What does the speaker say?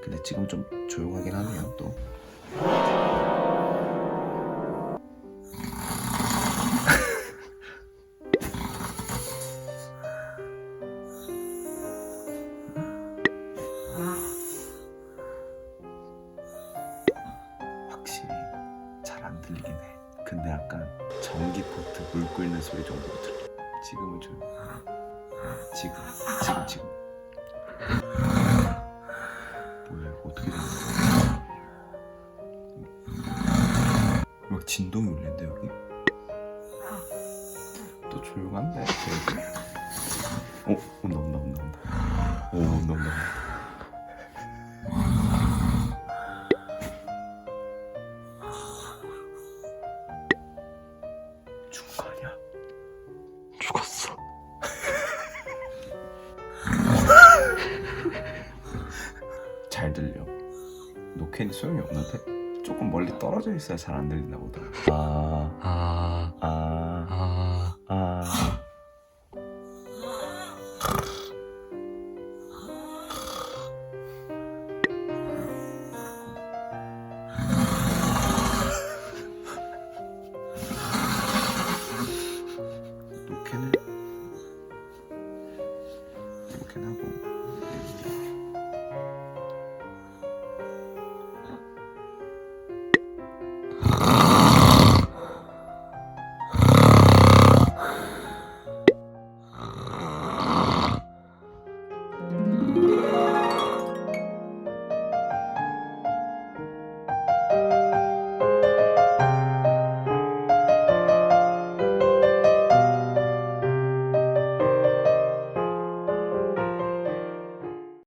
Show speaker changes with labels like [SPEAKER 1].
[SPEAKER 1] 근데 지금 좀 조용하긴 하네요 또. 확실히 잘 안 들리긴 해. 근데 약간 전기 포트 물 끓는 소리 정도로 들려. 지금은 조용. 지금. 뭐야 이거 어떻게 되는 거야? 막 진동이 울린데 여기? 또 조용한데? 온다. 온다. 죽은 거 아니야? 죽었어. 잘 들려. 노캔이 소용이 없는데? 조금 멀리 떨어져 있어야 잘 안 들리나 보다.